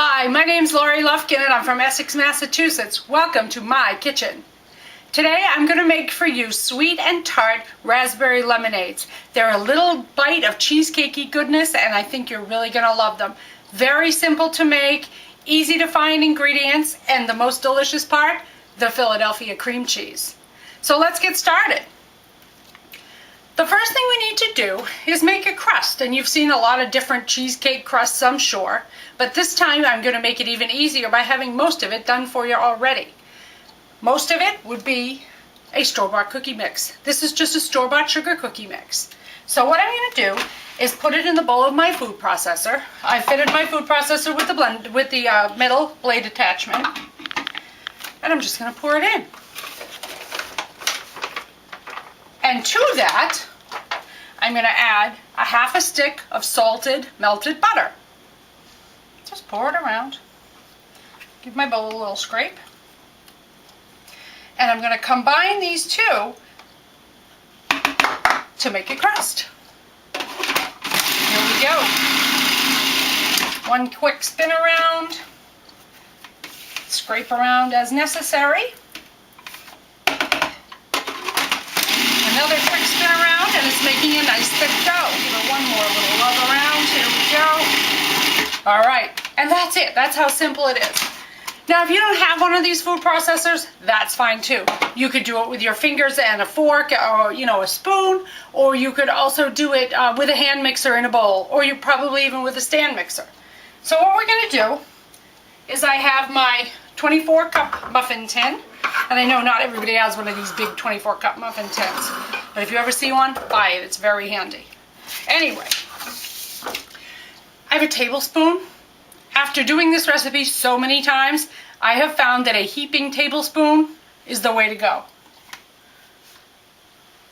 Hi, my name's Lori Lufkin and I'm from Essex, Massachusetts. Welcome to my kitchen. Today I'm going to make for you sweet and tart raspberry lemonades. They're a little bite of cheesecakey goodness and I think you're really going to love them. Very simple to make, easy to find ingredients, and the most delicious part, the Philadelphia cream cheese. So let's get started. The first thing we need to do is make a crust, and you've seen a lot of different cheesecake crusts, I'm sure, but this time I'm going to make it even easier by having most of it done for you already. Most of it would be a store-bought cookie mix. This is just a store-bought sugar cookie mix. So what I'm going to do is put it in the bowl of my food processor. I fitted my food processor with the metal blade attachment, and I'm just going to pour it in. And to that, I'm going to add a half a stick of salted melted butter. Just pour it around. Give my bowl a little scrape. And I'm going to combine these two to make a crust. Here we go. One quick spin around. Scrape around as necessary. Another quick spin around, and it's making a nice thick dough. Give it one more little love around. Here we go. All right, and that's it. That's how simple it is. Now, if you don't have one of these food processors, that's fine too. You could do it with your fingers and a fork, or a spoon, or you could also do it with a hand mixer in a bowl, or you probably even with a stand mixer. So what we're going to do is I have my 24-cup muffin tin. And I know not everybody has one of these big 24-cup muffin tins, but if you ever see one, buy it. It's very handy. Anyway, I have a tablespoon. After doing this recipe so many times, I have found that a heaping tablespoon is the way to go.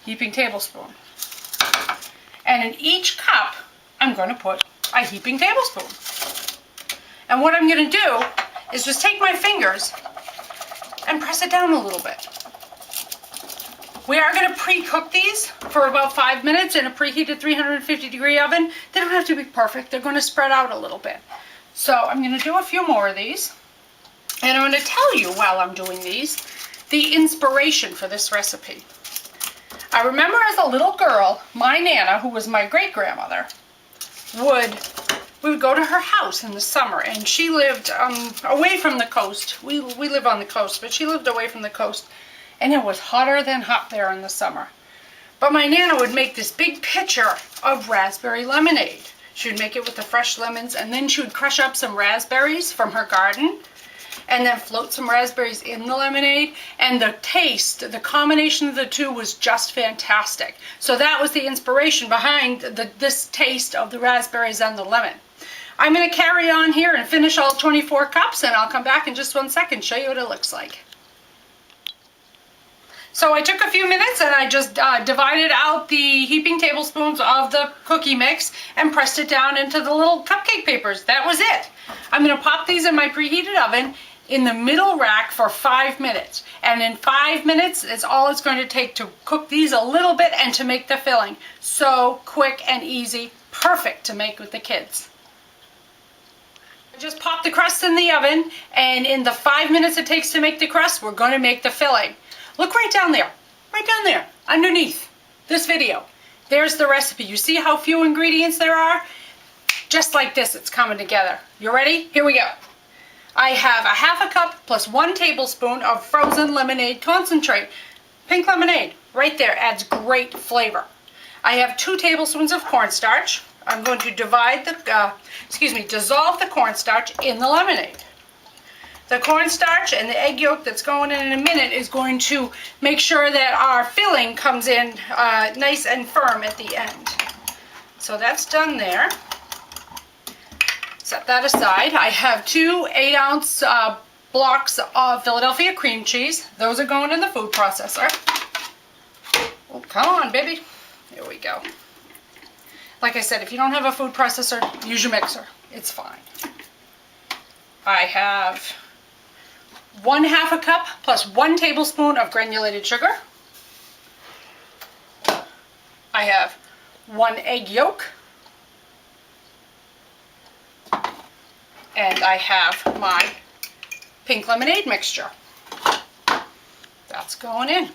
Heaping tablespoon. And in each cup, I'm going to put a heaping tablespoon. And what I'm going to do is just take my fingers and press it down a little bit. We are going to pre-cook these for about 5 minutes in a preheated 350-degree oven. They don't have to be perfect. They're going to spread out a little bit. So I'm going to do a few more of these. And I'm going to tell you while I'm doing these the inspiration for this recipe. I remember as a little girl, my Nana, who was my great-grandmother, we would go to her house in the summer, and she lived away from the coast. We live on the coast, but she lived away from the coast, and it was hotter than hot there in the summer. But my Nana would make this big pitcher of raspberry lemonade. She would make it with the fresh lemons, and then she would crush up some raspberries from her garden, and then float some raspberries in the lemonade, and the taste, the combination of the two was just fantastic. So that was the inspiration behind this taste of the raspberries and the lemon. I'm going to carry on here and finish all 24 cups, and I'll come back in just 1 second and show you what it looks like. So I took a few minutes and I just divided out the heaping tablespoons of the cookie mix and pressed it down into the little cupcake papers. That was it. I'm going to pop these in my preheated oven in the middle rack for 5 minutes. And in 5 minutes, it's all it's going to take to cook these a little bit and to make the filling. So quick and easy, perfect to make with the kids. Just pop the crust in the oven, and in the 5 minutes it takes to make the crust, we're going to make the filling. Look right down there, underneath this video. There's the recipe. You see how few ingredients there are? Just like this, it's coming together. You ready? Here we go. I have a half a cup plus 1 tablespoon of frozen lemonade concentrate. Pink lemonade, right there, adds great flavor. I have 2 tablespoons of cornstarch. I'm going to dissolve the cornstarch in the lemonade. The cornstarch and the egg yolk that's going in a minute is going to make sure that our filling comes in nice and firm at the end. So that's done there. Set that aside. I have 2 8-ounce blocks of Philadelphia cream cheese. Those are going in the food processor. Oh, come on, baby. There we go. Like I said, if you don't have a food processor, use your mixer. It's fine. I have 1/2 a cup plus 1 tablespoon of granulated sugar. I have 1 egg yolk. And I have my pink lemonade mixture. That's going in.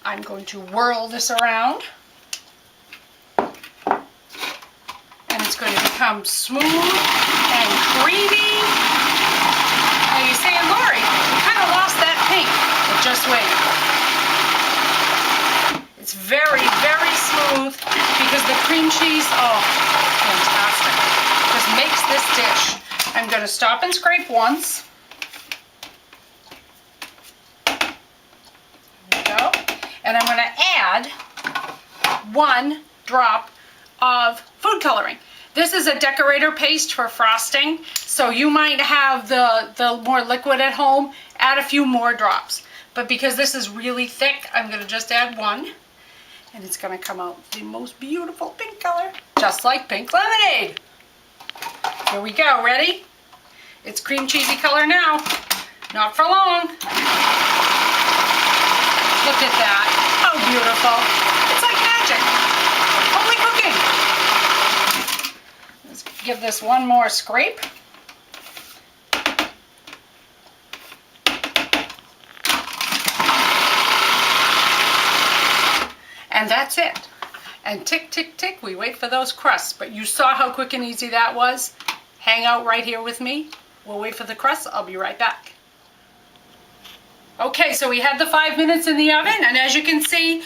I'm going to whirl this around. And it's going to become smooth and creamy. Now you're saying, Lori, you kind of lost that pink. But just wait. It's very, very smooth because the cream cheese, oh, fantastic. Just makes this dish. I'm going to stop and scrape once. There we go. And I'm going to add 1 drop of food coloring. This is a decorator paste for frosting, so you might have the more liquid at home, add a few more drops. But because this is really thick, I'm going to just add 1. And it's going to come out the most beautiful pink color, just like pink lemonade. Here we go, ready? It's cream cheesy color now, not for long. Look at that, how beautiful. It's like magic, holy cooking. Let's give this one more scrape. And that's it. And tick, tick, tick, we wait for those crusts. But you saw how quick and easy that was. Hang out right here with me. We'll wait for the crusts. I'll be right back. Okay, so we had the 5 minutes in the oven, and as you can see,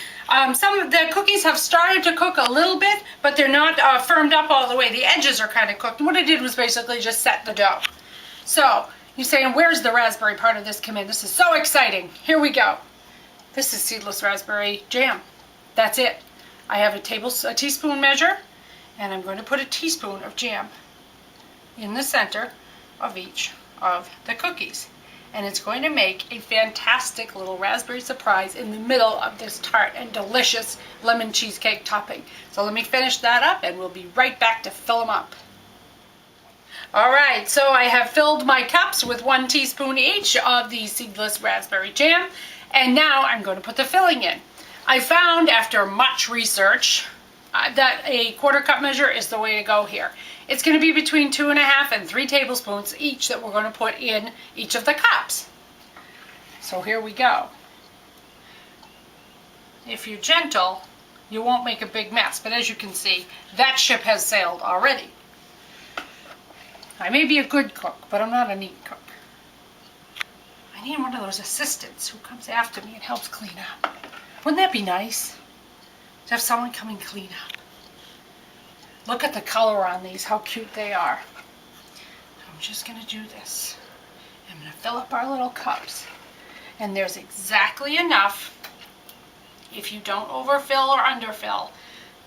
some of the cookies have started to cook a little bit, but they're not firmed up all the way. The edges are kind of cooked. And what I did was basically just set the dough. So you're saying, where's the raspberry part of this come in? This is so exciting. Here we go. This is seedless raspberry jam. That's it. I have a teaspoon measure, and I'm going to put a teaspoon of jam in the center of each of the cookies. And it's going to make a fantastic little raspberry surprise in the middle of this tart and delicious lemon cheesecake topping. So let me finish that up, and we'll be right back to fill them up. Alright, so I have filled my cups with 1 teaspoon each of the seedless raspberry jam, and now I'm going to put the filling in. I found after much research that a 1/4 cup measure is the way to go here. It's going to be between 2½ and 3 tablespoons each that we're going to put in each of the cups. So here we go. If you're gentle, you won't make a big mess, but as you can see, that ship has sailed already. I may be a good cook, but I'm not a neat cook. I need one of those assistants who comes after me and helps clean up. Wouldn't that be nice? To have someone come and clean up. Look at the color on these, how cute they are. I'm just going to do this. I'm going to fill up our little cups. And there's exactly enough, if you don't overfill or underfill,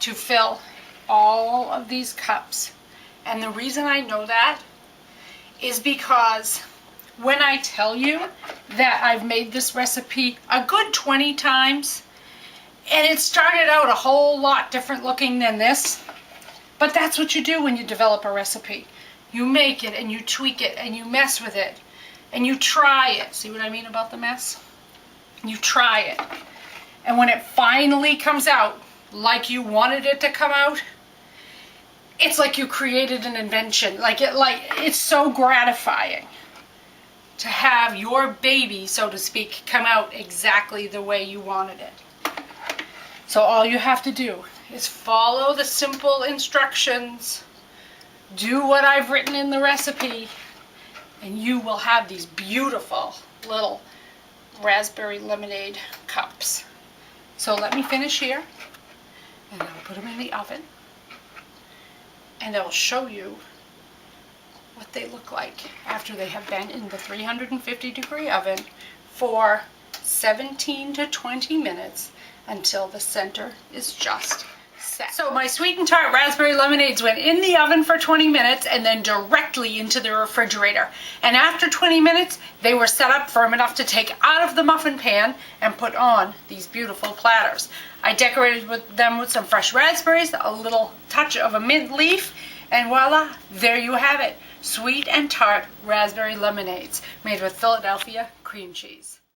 to fill all of these cups. And the reason I know that is because when I tell you that I've made this recipe a good 20 times, and it started out a whole lot different looking than this, but that's what you do when you develop a recipe. You make it and you tweak it and you mess with it and you try it. See what I mean about the mess? You try it. And when it finally comes out like you wanted it to come out, it's like you created an invention. It's so gratifying to have your baby, so to speak, come out exactly the way you wanted it. So all you have to do is follow the simple instructions, do what I've written in the recipe, and you will have these beautiful little raspberry lemonade cups. So let me finish here, and I'll put them in the oven, and I'll show you what they look like after they have been in the 350-degree oven for 17 to 20 minutes until the center is just set. So my sweet and tart raspberry lemonades went in the oven for 20 minutes and then directly into the refrigerator. And after 20 minutes, they were set up firm enough to take out of the muffin pan and put on these beautiful platters. I decorated them with some fresh raspberries, a little touch of a mint leaf, and voila, there you have it. Sweet and tart raspberry lemonades made with Philadelphia cream cheese.